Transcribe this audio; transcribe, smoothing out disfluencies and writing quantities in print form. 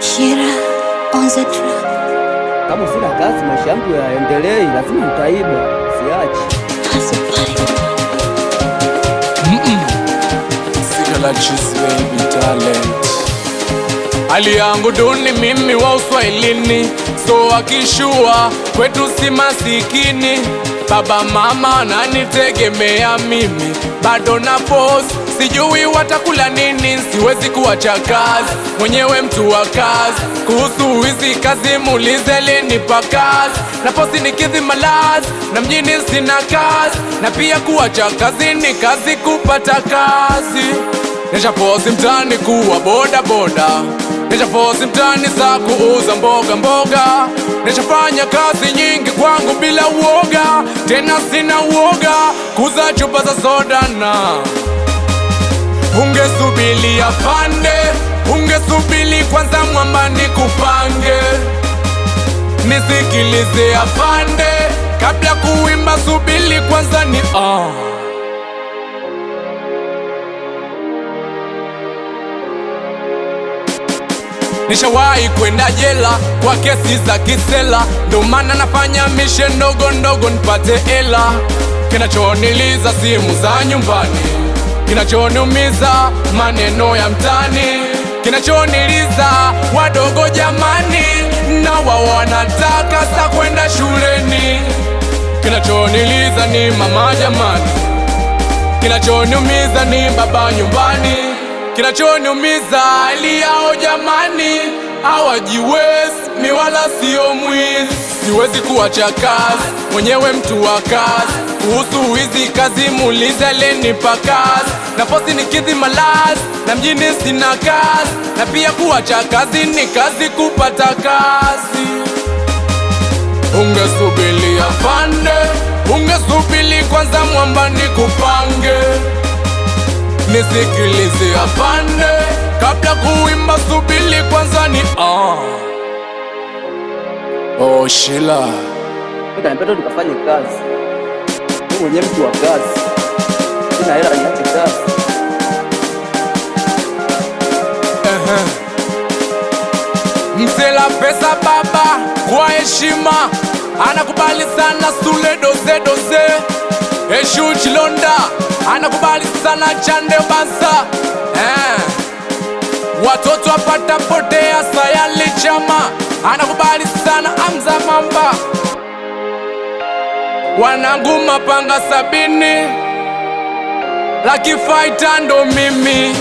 Shira on the track. Kama sina kazi maisha yangu yaendelee, lazima nitaiba, siachi. Sigala cheese baby talent. Hali yangu duni mimi wa uswahilini, so akishua kwetu si masikini. Baba mama nanitegemea mimi, bado na pose, sijui watakula nini. Siwezi kuacha kazi, mwenyewe mtu wa kazi. Kuhusu hizi kazi muulize linipa kazi. Na posi nikidhi malazi, na mjini sina kazi. Na pia kuacha kazi ni kazi kupata kazi. Nesha posi mtani kuwa boda boda, nesha posi mtani za kuuza mboga mboga. Neshafanya kazi nyingi kwangu bila uoga, tena sina uoga kuza chupa za soda. Na ungesubili afande, ungesubili kwanza mwamba nikupange, nisikilize afande, kabla kuimba subili kwanza ni Nishawahi kwenda jela kwa kesi za kisela, ndo maana nafanya mishe ndogo ndogo nipate hela. Kinachoniliza simu za nyumbani, kinachoniumiza maneno ya mtani, kinachoniliza wadogo jamani, na wao wanataka sa kwenda shuleni. Kinachoniliza ni mama jamani, kinachoniumiza ni baba nyumbani, kinachoniumiza hali yao jamani, hawajiwezi, mi wala sio mwizi. Siwezi kuacha kazi, mwenyewe mtu wa kazi. Kuhusu hizi kazi muulize linipa kazi. Na posi nikidhi malazi, na mjini sina kazi. Na pia kuacha kazi ni kazi kupata kazi. Ungesubili afande, ungesubili kwanza mwamba nikupange, nisikilize afande, kabla kuimba subili kwanza ni Shila. Nipenda nikafanye kazi. Mimi mwenyewe mtu wa kazi. Sina hela niache kazi. Msela pesa baba kwa heshima, anakubali sana Sule doze doze. Eshu Chilonda anakubali sana Chande Bansa. Watoto apata potea Sayali Chama anakubali sana Amza Mamba. Wanangu mapanga 70, Lucky Fighter ndo mimi.